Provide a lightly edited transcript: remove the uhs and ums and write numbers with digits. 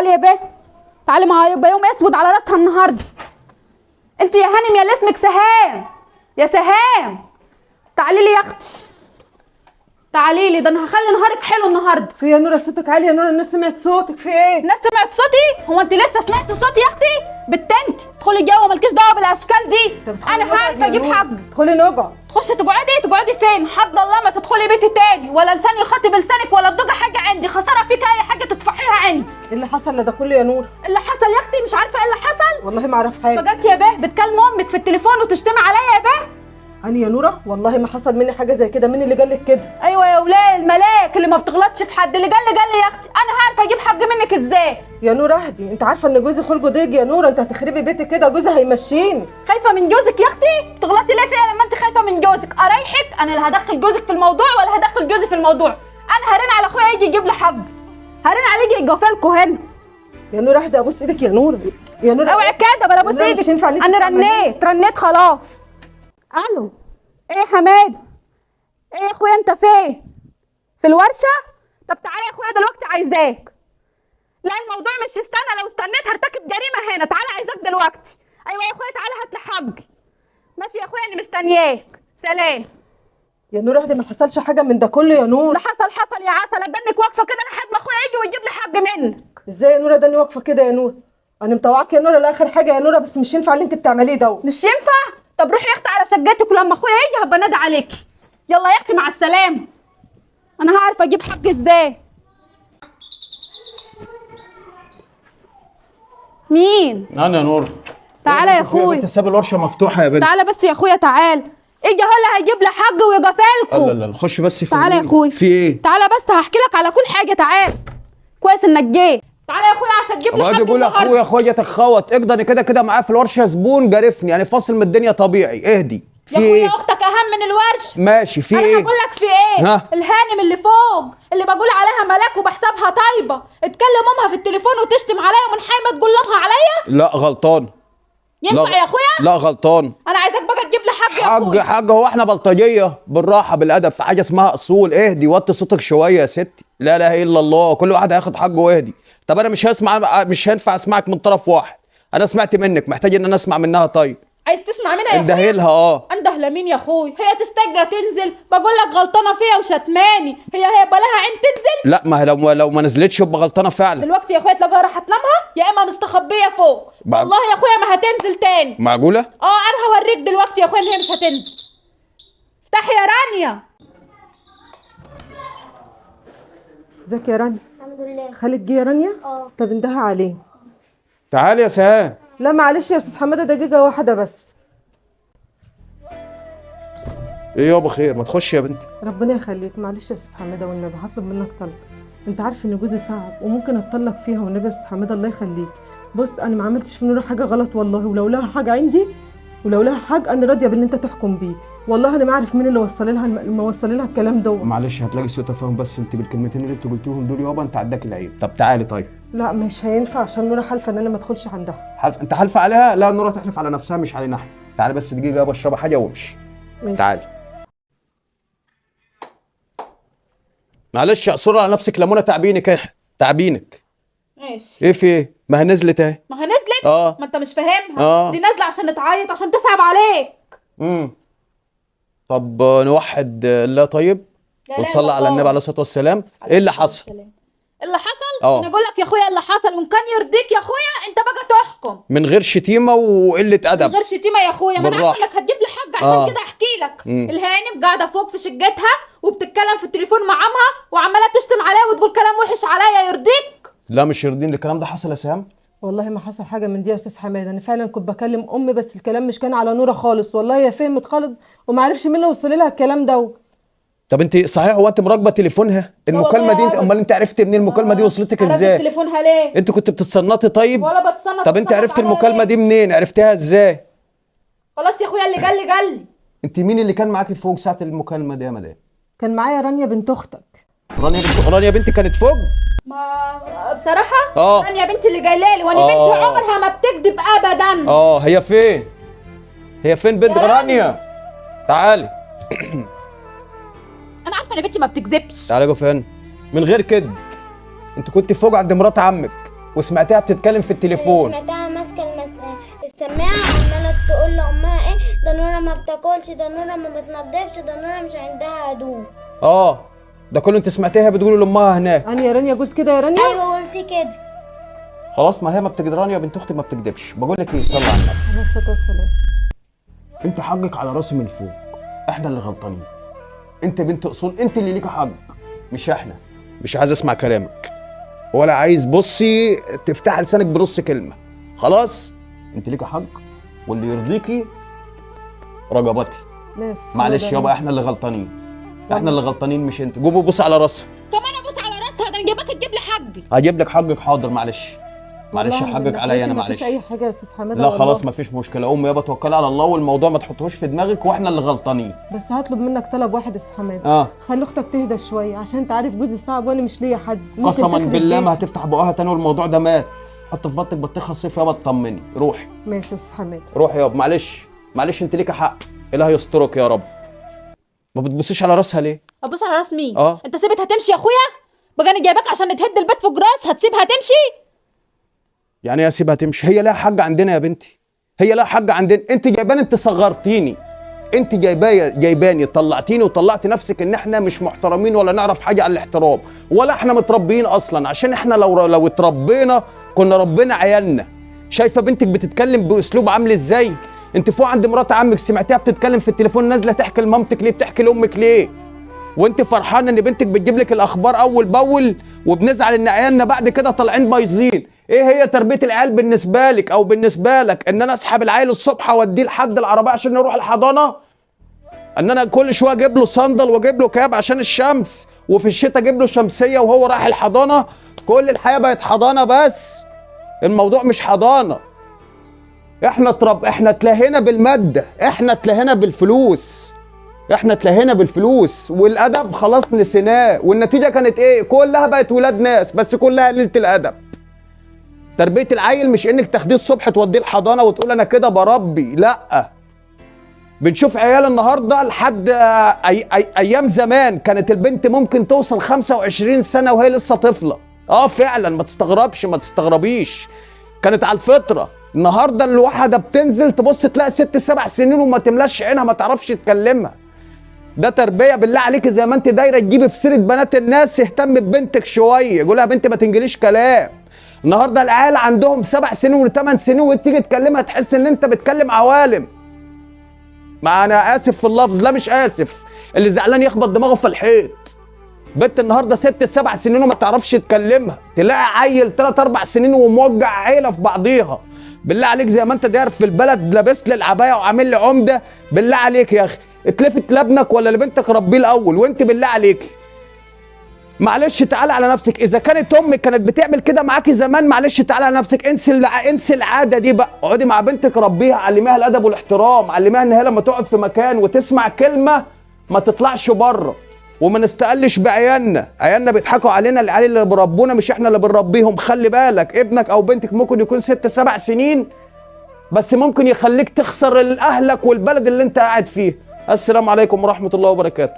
تعالي يا بيه، تعالي، ما هيبقى يوم اسود على راسها النهارده. انت يا هانم يا اللي اسمك سهام، يا سهام تعالي لي يا اختي، تعالي لي، ده انا هخلي نهارك حلو النهارده. في يا نورة صوتك عالي يا نورة، الناس سمعت صوتك، في ايه؟ الناس سمعت صوتي؟ هو انت لسه سمعت صوتي يا اختي؟ بنت تدخلي جوه، مالكيش دعوه بالاشكال دي. انا هعرف اجيب حق. ادخلي نقعد. تخشي تقعدي فين؟ حد الله ما تدخلي بيتي تاني، ولا لساني يخاطب لسانك، ولا تضيعي حاجه عندي، خساره فيك اي حاجه تطفحيها عندي. ايه اللي حصل لده كله يا نورة؟ اللي حصل يا اختي مش عارفه ايه اللي حصل؟ والله ما اعرف حاجه. بجد يا بيه بتكلم امك في التليفون وتشتمي عليا يا بيه؟ انا يا نورة والله ما حصل مني حاجه زي كده، مين اللي قال لك كده؟ ايوه يا ولاد الملاك اللي ما بتغلطش في حد، اللي قال لي يا اختي. انا عارفه اجيب حق منك ازاي؟ يا نورة اهدي، انت عارفه ان جوزي خلقه ضيق يا نورة، انت هتخربي بيتك كده، جوزي هيمشيني. خايفه من جوزك يا اختي؟ بتغلطي ليه فيها لما انت خايفه من جوزك؟ اريحك انا اللي هدخل جوزك في الموضوع ولا هدخل جوزي في الموضوع؟ انا هرن على اخويا يجي يجيب لي حق، هرن عليه يجي يجفلكوا هنا. يا نورة اهدي، ابوس ايدك يا نورة، يا نورة اوعي كده بلا ابوس ايدك. انا رنيت خلاص. الو، ايه يا حماد؟ ايه يا اخويا انت فين؟ في الورشه؟ طب تعالى يا اخويا دلوقتي عايزاك. لا الموضوع مش استنى، لو استنيت هرتكب جريمه هنا. تعالى عايزاك دلوقتي. ايوه يا اخويا تعالى هات لي حقي. ماشي يا اخويا انا مستنياك، سلام. يا نورة اهدي، ما حصلش حاجه من ده كله يا نور. اللي حصل يا عسل، ادنك واقفه كده لحد ما اخويا يجي ويجيب لي حق منك. ازاي يا نورة ده انا واقفه كده يا نور؟ انا مطوعاك يا نورة لاخر حاجه يا نورة، بس مش ينفع اللي انت بتعمليه ده. مش ينفع؟ طب روحي يا اختي على شقتك، ولما اخويا يجي هبقى نادي عليكي. يلا يا اختي مع السلامه. انا هعرف اجيب حق ازاي. مين؟ انا يا نور. تعالى يا اخويا. انت ساب الورشه مفتوحه يا بنت. تعالى بس يا اخويا، تعالى. اجي هو اللي هيجيب لي حق ويجفلكوا. لا خش بس في تعالى يا اخويا. في ايه؟ تعالى بس هحكي لك على كل حاجه. تعالى كويس انك جيت. تعالى يا اخويا عشان تجيب لي حق. يقول اخويا اخويا خوت اقدر كده معاه في الورشه زبون جارفني، يعني فاصل من الدنيا طبيعي. اهدي. يا اخويا اختك اهم من الورش. ماشي في ايه؟ انا هقول لك في ايه؟ ها؟ الهانم اللي فوق اللي بقول عليها ملاك وبحسبها طيبه، اتكلم امها في التليفون وتشتم عليا ومنحايمه تقول لامها عليا. لا غلطان. ينفع يا اخويا؟ لا غلطان. انا عايزك بقى تجيب لي حق يا اخويا. حاجه هو احنا بلطجيه؟ بالراحه بالادب، في حاجه اسمها اصول. اهدي وطي صوتك شويه يا ستي. لا اله الا الله، كل واحد هياخد حقه واهدي. طب انا مش هينفع اسمعك من طرف واحد. انا سمعت منك، محتاج ان انا اسمع منها. طيب عايز تسمع منها يا اخويا؟ اندهلها. انده لمين يا اخويا؟ هي تستجرى تنزل؟ بقول لك غلطانه فيها وشتماني. هي بلاها عين تنزل؟ لا ما هي لو ما نزلتش يبقى غلطانه فعلا. دلوقتي يا اخويا تلاقيها راحت لمها، يا اما مستخبيه فوق. والله يا اخويا ما هتنزل تاني. معقوله؟ انا هوريك دلوقتي يا اخويا ان هي مش هتنزل. افتحي يا رانيا. ازيك يا رانيا؟ الحمد لله. خالد جه يا رانيا؟ طب اندهى عليه. تعالي يا سهام. لا معلش يا استاذ حماده، دقيقه واحده بس. ايه يابا خير؟ ما تخش يا بنتي. ربنا يخليك، معلش يا استاذ حماده والنبي هطلب منك طلب. انت عارف ان جوزي صعب وممكن اتطلق فيها، والنبي يا استاذ حماده الله يخليك. بص انا ما عملتش في نوره حاجه غلط والله، ولو لها حاجه عندي ولو لها حاجه انا راضيه باللي انت تحكم بيه. والله انا ما عارف مين اللي وصل لها الكلام ده. معلش هتلاقي سوء تفاهم، بس انت بالكلمتين اللي انت قلتيهم دول يابا انت عداك العيب. طب تعالي. طيب لا مش هينفع عشان نوره حالفه ان انا ما ادخلش عندها. حلف؟ انت حالفه عليها؟ لا نوره تحلف على نفسها مش علينا احنا. تعالي بس دقيقه يابا اشربي حاجه وامشي. تعالي. معلش اعصري على نفسك ليمونه تعبينك. ماشي. ايه في ايه؟ ما هي نزلت اهي. ما هي نزلت؟ ما انت مش فاهمها. دي نازله عشان تعيط، عشان تصعب عليك. طب نوحد الله. طيب ونصلي على النبي عليه الصلاه والسلام. ايه اللي حصل؟ اللي حصل؟ انا اقول لك يا اخويا اللي حصل، وان كان يرضيك يا اخويا انت بقى تحكم من غير شتيمه وقله ادب. من غير شتيمه يا اخويا. ما انا عارفه انك هتجيب لي حاجه عشان كده احكي لك. الهانم قاعده فوق في شقتها وبتتكلم في التليفون مع عمها وعماله تشتم عليا وتقول كلام وحش عليا. يرضيك؟ لا مش يرضيني. الكلام ده حصل يا سهام؟ والله ما حصل حاجه من دي يا استاذ حماده، انا فعلا كنت بكلم امي بس الكلام مش كان على نوره خالص. والله هي فهمت خالص وما عرفش مين اللي وصل لها الكلام ده. طب انت صحيح هو انت مراقبه تليفونها المكالمه دي؟ امال انت عرفتي منين المكالمه دي وصلتك ازاي؟ تليفونها ليه؟ انت كنت بتتصنطي؟ طيب ولا بتصنط. طب انت عرفتي المكالمه دي منين؟ عرفتها ازاي؟ خلاص يا اخويا اللي قال لي. انت مين اللي كان معاكي فوق ساعه المكالمه دي يا مدام؟ كان معايا رانيا بنت اختك. رانيا بنتي كانت فوق؟ ما بصراحه رانيا بنتي اللي جايه لي، وانا بنتي عمرها ما بتكذب ابدا. هي فين؟ بنت رانيا؟ تعالي. انا عارفه ان بنتي ما بتكذبش. تعالي يا فين من غير كده. انت كنت فوق عند مرات عمك وسمعتها بتتكلم في التليفون. سمعتها ماسكه السماعه وعماله تقول لامها ايه ده نورة ما بتاكلش، ده نورة ما بتنضفش، ده نورة مش عندها هدوم. ده كله انت سمعتيها بتقول لامها هناك. انا يا رانيا قلت كده يا رانيا؟ ايوه قلت كده. خلاص ما هي ما بتكدب، رانيا بنت اختي ما بتكدبش. بقول لك ايه، صلي على النبي. عليه الصلاه والسلام. انت حقك على راسي من فوق، احنا اللي غلطانين. انت بنت اصول، انت اللي ليك حق مش احنا. مش عايز اسمع كلامك ولا عايز بصي تفتح لسانك بنص كلمه. خلاص انت ليك حق واللي يرضيكي رجباتي. معلش يابا احنا اللي غلطانين، احنا اللي غلطانين مش انت. قومي بص على راسها. كمان ابص على راسها؟ ده انا جايباك تجيب لي حقي. هجيب لك حقك حاضر. معلش حقك عليا انا. معلش مفيش اي حاجه يا استاذ حماده. لا خلاص مفيش مشكله. قوم يابا توكلي على الله والموضوع ما تحطهوش في دماغك واحنا اللي غلطانين. بس هطلب منك طلب واحد يا استاذ حماده. خلي اختك تهدى شويه عشان انت عارف جوزي صعب وانا مش ليا حد. قسما بالله ما هتفتح بقها تاني والموضوع ده مات. حط في بطنك بطيخه صيف يابا اطمني. روحي. ماشي يا استاذ حماده. روحي يابا. معلش انت ليكي حق. الله يسترك يا رب. ما بتبصيش على راسها ليه؟ ابص على راس مين؟ انت سيبتها تمشي يا اخويا؟ بقى انا جايباك عشان تهد البيت فوق راسها، هتسيبها تمشي؟ يعني ايه اسيبها تمشي؟ هي لها حق عندنا يا بنتي، هي لها حق عندنا. انت جايباني، انت صغرتيني، انت جايباني طلعتيني وطلعتي نفسك ان احنا مش محترمين ولا نعرف حاجه عن الاحترام ولا احنا متربيين اصلا. عشان احنا لو اتربينا كنا ربنا عيالنا. شايفه بنتك بتتكلم باسلوب عامل ازاي؟ انت فوق عند مرات عمك سمعتيها بتتكلم في التليفون نازله تحكي لمامتك ليه؟ بتحكي لامك ليه؟ وانت فرحانه ان بنتك بتجيب لك الاخبار اول باول، وبنزعل ان عيالنا بعد كده طالعين بايظين. ايه هي تربيه العيال بالنسبه لك او بالنسبه لك؟ ان انا اسحب العيل الصبح اوديه لحد العربيه عشان يروح الحضانه؟ ان انا كل شويه اجيب له صندل واجيب له كاب عشان الشمس، وفي الشتاء اجيب له شمسيه وهو رايح الحضانه؟ كل الحياه بقت حضانه بس. الموضوع مش حضانه. احنا اتلهينا بالماده، احنا اتلهينا بالفلوس، والادب خلاص نسيناه. والنتيجه كانت ايه؟ كلها بقت ولاد ناس بس كلها قليله الادب. تربيه العيل مش انك تاخديه الصبح توديه الحضانه وتقول انا كده بربي، لا. بنشوف عيال النهارده لحد ايام زمان كانت البنت ممكن توصل 25 سنه وهي لسه طفله. فعلا ما تستغربيش، كانت على الفطره. النهارده الواحده بتنزل تبص تلاقي 6 7 سنين وما تملاش عينها ما تعرفش تكلمها. ده تربيه بالله عليك. زي ما انت دايره تجيبي في سيره بنات الناس، اهتم ببنتك شويه، قولها يا بنتي ما تنجليش كلام. النهارده العيال عندهم 7 سنين و8 سنين وتيجي تكلمها تحس ان انت بتكلم عوالم. ما انا اسف في اللفظ، لا مش اسف، اللي زعلان يخبط دماغه في الحيط. بنت النهارده 6 7 سنين وما تعرفش تكلمها، تلاقي عيل 3 4 سنين وموجع عيله في بعضيها. بالله عليك زي ما انت داير في البلد لابس لي العبايه وعامل لي عمده، بالله عليك يا اخي اتلفت لابنك ولا لبنتك ربيه الاول. وانت بالله عليك معلش تعالى على نفسك. اذا كانت امك كانت بتعمل كده معاكي زمان، معلش تعالى على نفسك. انسي العاده دي بقى. اقعدي مع بنتك ربيها، علميها الادب والاحترام، علميها ان هي لما تقعد في مكان وتسمع كلمه ما تطلعش بره. وما نستقلش بعيالنا، عيالنا بيضحكوا علينا، العيال اللي بربونا مش احنا اللي بنربيهم. خلي بالك ابنك او بنتك ممكن يكون 6 7 سنين بس ممكن يخليك تخسر اهلك والبلد اللي انت قاعد فيه. السلام عليكم ورحمه الله وبركاته.